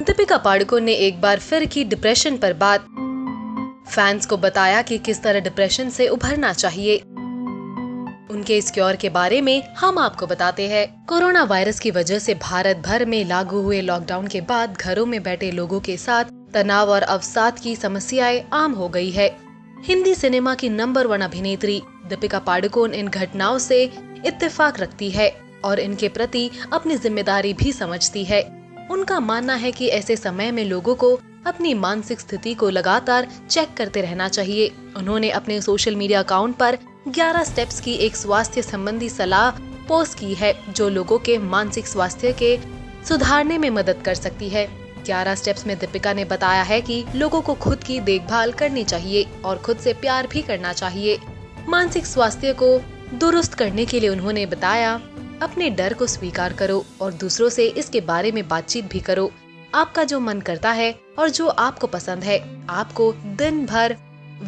दीपिका पादुकोण ने एक बार फिर की डिप्रेशन पर बात। फैंस को बताया कि किस तरह डिप्रेशन से उभरना चाहिए। उनके इस क्योर के बारे में हम आपको बताते हैं। कोरोना वायरस की वजह से भारत भर में लागू हुए लॉकडाउन के बाद घरों में बैठे लोगों के साथ तनाव और अवसाद की समस्याएं आम हो गई है। हिंदी सिनेमा की नंबर 1 अभिनेत्री दीपिका पादुकोण इन घटनाओं से इत्तेफाक रखती है और इनके प्रति अपनी जिम्मेदारी भी समझती है। उनका मानना है कि ऐसे समय में लोगों को अपनी मानसिक स्थिति को लगातार चेक करते रहना चाहिए। उन्होंने अपने सोशल मीडिया अकाउंट पर 11 स्टेप्स की एक स्वास्थ्य संबंधी सलाह पोस्ट की है जो लोगों के मानसिक स्वास्थ्य के सुधारने में मदद कर सकती है। 11 स्टेप्स में दीपिका ने बताया है कि लोगों को खुद की देखभाल करनी चाहिए और खुद से प्यार भी करना चाहिए। मानसिक स्वास्थ्य को दुरुस्त करने के लिए उन्होंने बताया, अपने डर को स्वीकार करो और दूसरों से इसके बारे में बातचीत भी करो। आपका जो मन करता है और जो आपको पसंद है, आपको दिन भर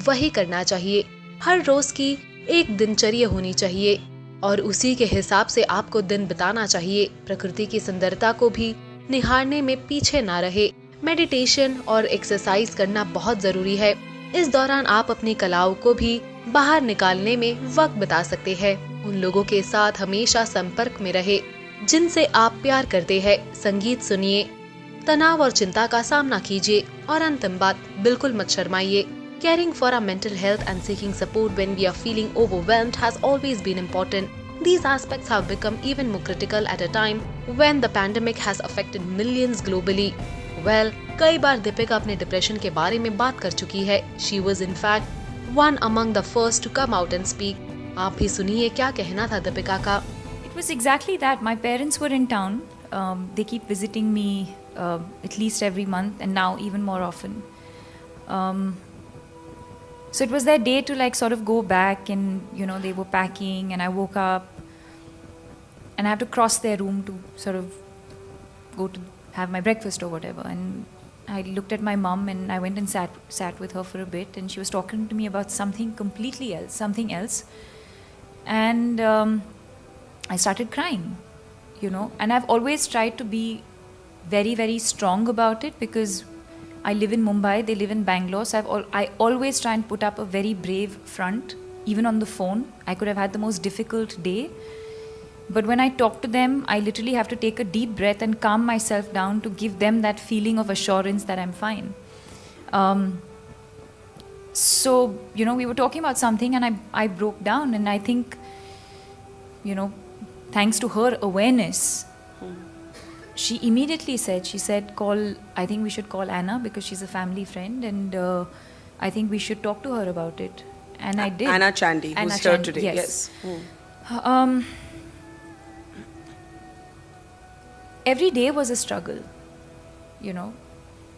वही करना चाहिए। हर रोज की एक दिनचर्या होनी चाहिए और उसी के हिसाब से आपको दिन बिताना चाहिए। प्रकृति की सुंदरता को भी निहारने में पीछे ना रहे। मेडिटेशन और एक्सरसाइज करना बहुत जरूरी है। इस दौरान आप अपनी कलाओं को भी बाहर निकालने में वक्त बिता सकते हैं। उन लोगों के साथ हमेशा संपर्क में रहे जिनसे आप प्यार करते हैं। संगीत सुनिए, तनाव और चिंता का सामना कीजिए और अंतिम बात, बिल्कुल मत शर्माइए। Caring for our mental health and seeking support when we are feeling overwhelmed has always been important. These aspects have become even more critical at a time when the pandemic has affected millions globally. Well, कई बार दीपिका अपने depression के बारे में बात कर चुकी है। She was in fact one among the first to come out and speak. आप भी सुनिए क्या कहना था दीपिका का। It was exactly that. My parents were in town. They keep visiting me at least every month, and now even more often. So it was their day to like sort of go back, and they were packing, and I woke up, and I have to cross their room to sort of go to have my breakfast or whatever. And I looked at my mum, and I went and sat with her for a bit, and she was talking to me about something completely else, something else. And I started crying, and I've always tried to be very, very strong about it because I live in Mumbai, they live in Bangalore, so I always try and put up a very brave front, even on the phone. I could have had the most difficult day, but when I talk to them, I literally have to take a deep breath and calm myself down to give them that feeling of assurance that I'm fine. So, we were talking about something, and I broke down, and I think, thanks to her awareness, she immediately said, I think we should call Anna because she's a family friend, and I think we should talk to her about it. And I did. Anna Chandy, Anna who's here Chandy, today. Yes. Every day was a struggle,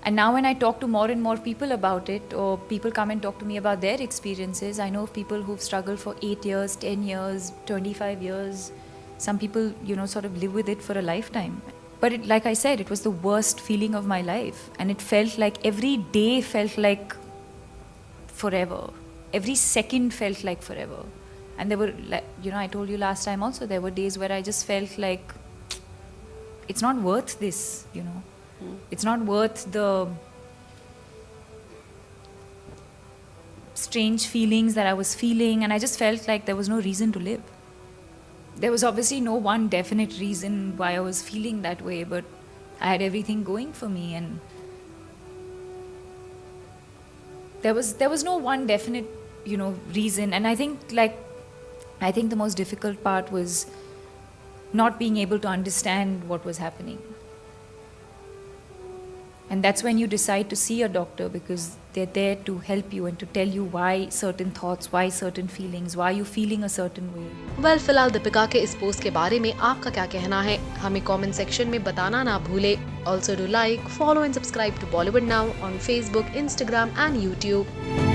And now when I talk to more and more people about it, or people come and talk to me about their experiences, I know of people who've struggled for 8 years, 10 years, 25 years. Some people, sort of live with it for a lifetime. But like I said, it was the worst feeling of my life. And it felt like every day felt like forever. Every second felt like forever. And there were, I told you last time also, there were days where I just felt like, it's not worth this, It's not worth the strange feelings that I was feeling, and I just felt like there was no reason to live. There was obviously no one definite reason why I was feeling that way, but I had everything going for me, and there was no one definite, reason. And I think the most difficult part was not being able to understand what was happening. And that's when you decide to see a doctor, because they're there to help you and to tell you why certain thoughts, why certain feelings, why you're feeling a certain way. Well, फिलहाल दीपिका के इस post के बारे में आपका क्या कहना है, हमें कमेंट सेक्शन में बताना ना भूले. Also do like, follow and subscribe to Bollywood Now on Facebook, Instagram and YouTube.